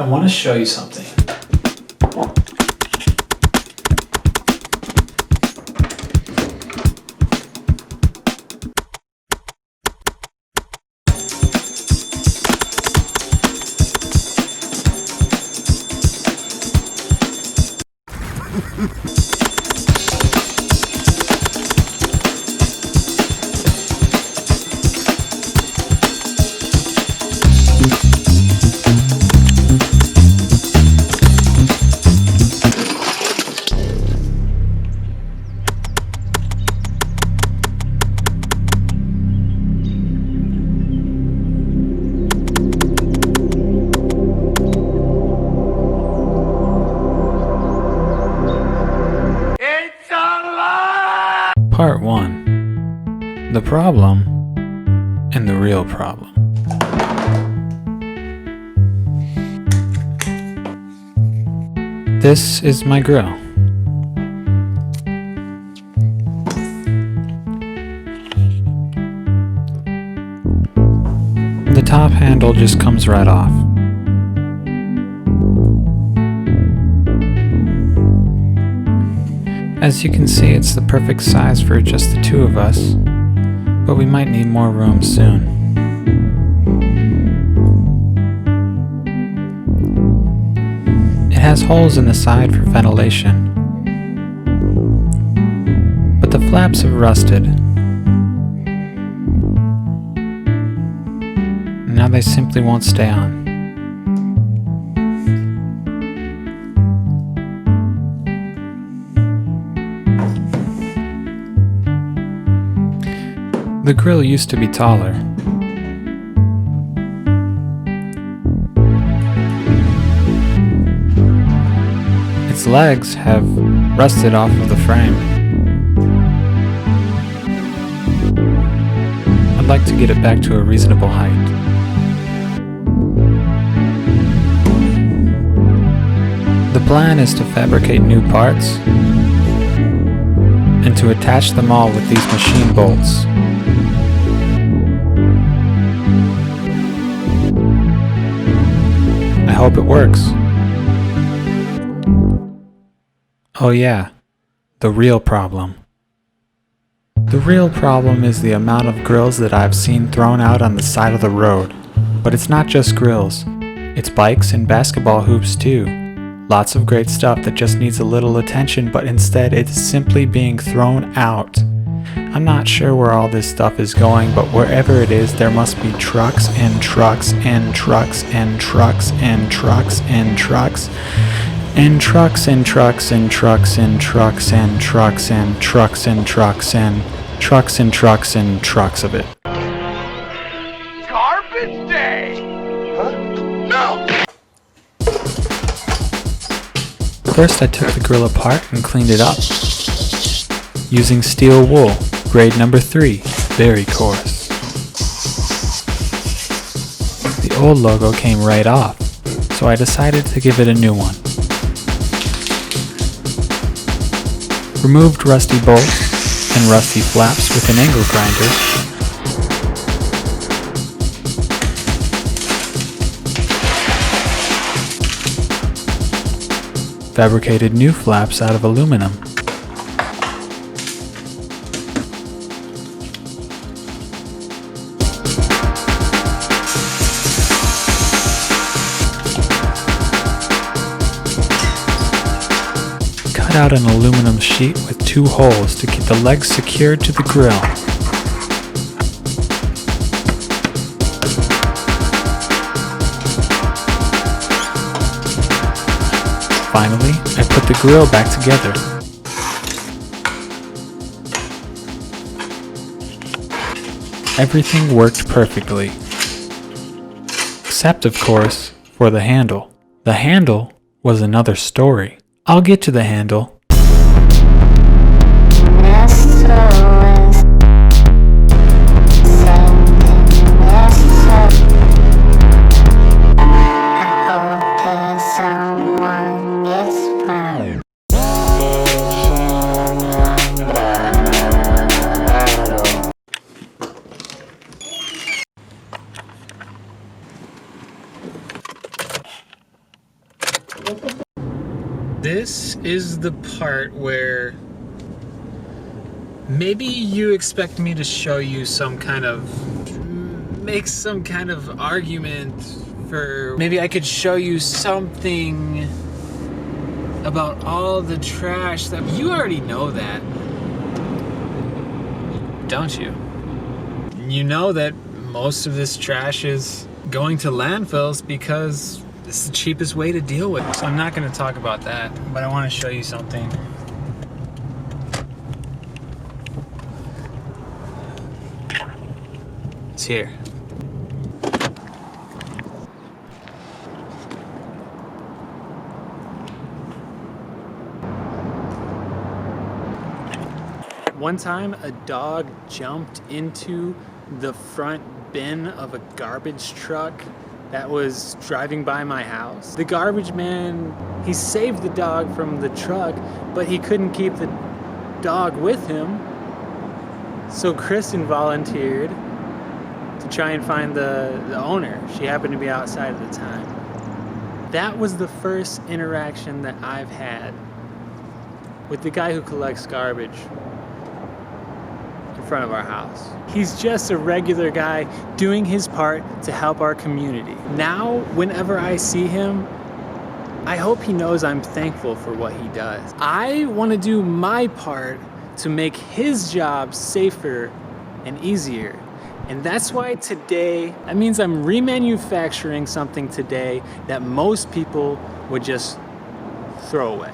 I want to show you something. Part 1. The problem and the real problem. This is my grill. The top handle just comes right off. As you can see, it's the perfect size for just the two of us, but we might need more room soon. It has holes in the side for ventilation, but the flaps have rusted. Now they simply won't stay on. The grill used to be taller. Its legs have rusted off of the frame. I'd like to get it back to a reasonable height. The plan is to fabricate new parts and to attach them all with these machine bolts. I hope it works. Oh yeah, the real problem. The real problem is the amount of grills that I've seen thrown out on the side of the road. But it's not just grills, it's bikes and basketball hoops too. Lots of great stuff that just needs a little attention, but instead it's simply being thrown out. I'm not sure where all this stuff is going, but wherever it is, there must be trucks and trucks and trucks and trucks and trucks and trucks and trucks and trucks and trucks and trucks and trucks and trucks and trucks and trucks and trucks and trucks of it. Garbage day! Huh? No! First I took the grill apart and cleaned it up. Using steel wool, grade number 3, very coarse. The old logo came right off, so I decided to give it a new one. Removed rusty bolts and rusty flaps with an angle grinder. Fabricated new flaps out of aluminum. Cut out an aluminum sheet with 2 holes to keep the legs secured to the grill. Finally, I put the grill back together. Everything worked perfectly. Except, of course, for the handle. The handle was another story. I'll get to the handle. This is the part where maybe you expect me to show you make some kind of argument for, maybe I could show you something about all the trash that, you already know that, don't you? You know that most of this trash is going to landfills because it's the cheapest way to deal with it. So I'm not going to talk about that, but I want to show you something. It's here. One time a dog jumped into the front bin of a garbage truck that was driving by my house. The garbage man, he saved the dog from the truck, but he couldn't keep the dog with him. So Kristen volunteered to try and find the owner. She happened to be outside at the time. That was the first interaction that I've had with the guy who collects garbage in front of our house. He's just a regular guy doing his part to help our community. Now, whenever I see him, I hope he knows I'm thankful for what he does. I want to do my part to make his job safer and easier. And that's why today, that means I'm remanufacturing something today that most people would just throw away.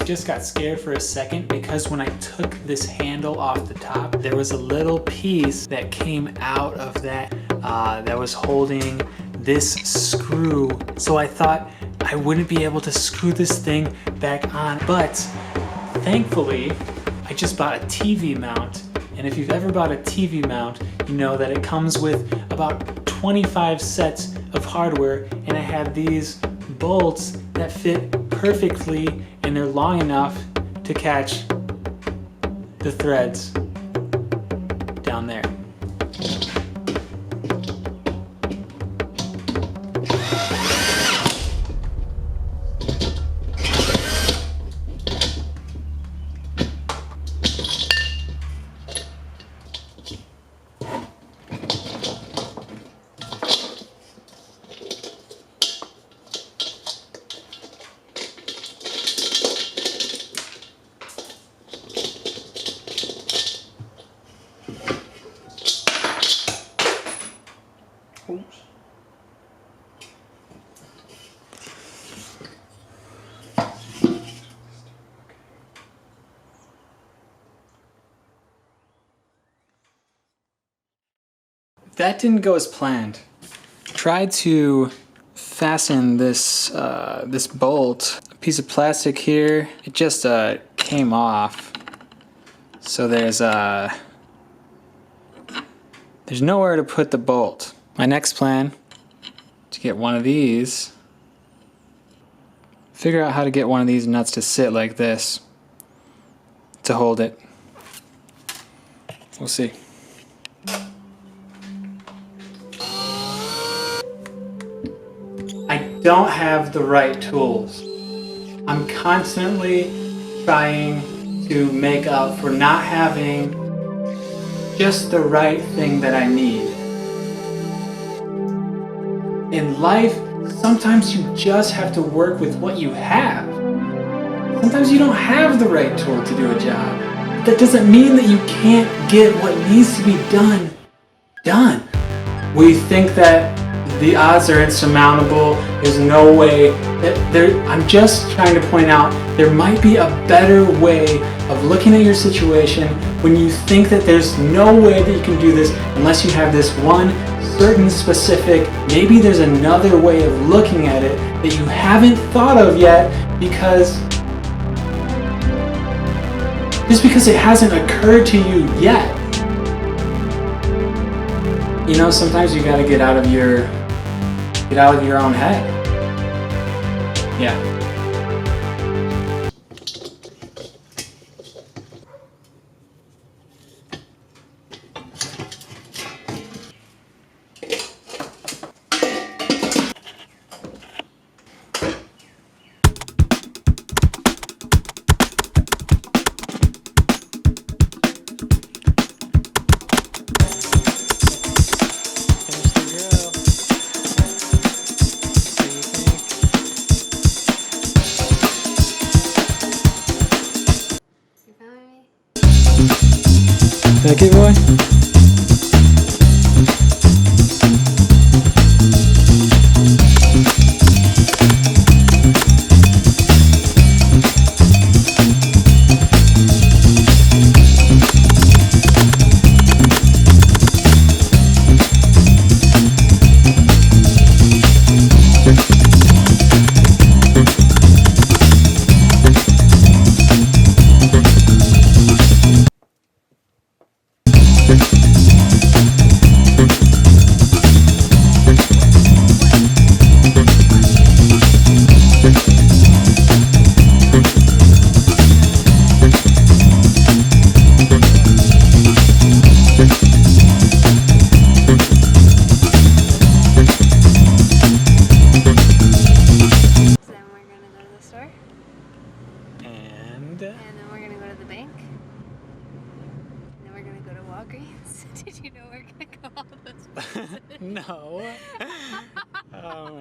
Just got scared for a second because when I took this handle off the top, there was a little piece that came out of that that was holding this screw. So I thought I wouldn't be able to screw this thing back on. But thankfully, I just bought a TV mount. And if you've ever bought a TV mount, you know that it comes with about 25 sets of hardware. And I have these bolts that fit perfectly, and they're long enough to catch the threads down there. Oops. That didn't go as planned. Tried to fasten this this bolt, a piece of plastic here. It just came off. So there's nowhere to put the bolt. My next plan, to get one of these, figure out how to get one of these nuts to sit like this, to hold it. We'll see. I don't have the right tools. I'm constantly trying to make up for not having just the right thing that I need. In life, sometimes you just have to work with what you have. Sometimes you don't have the right tool to do a job. That doesn't mean that you can't get what needs to be done, done. We think that the odds are insurmountable, there's no way that I'm just trying to point out there might be a better way of looking at your situation when you think that there's no way that you can do this unless you have this one certain specific, maybe there's another way of looking at it that you haven't thought of yet just because it hasn't occurred to you yet. You know, sometimes you gotta get out of your own head. Yeah. Turkey boy? Then we're gonna go to the store, And and then we're gonna go to the bank, and then we're gonna go to Walgreens. Did you know we're gonna go all those places? no. Oh,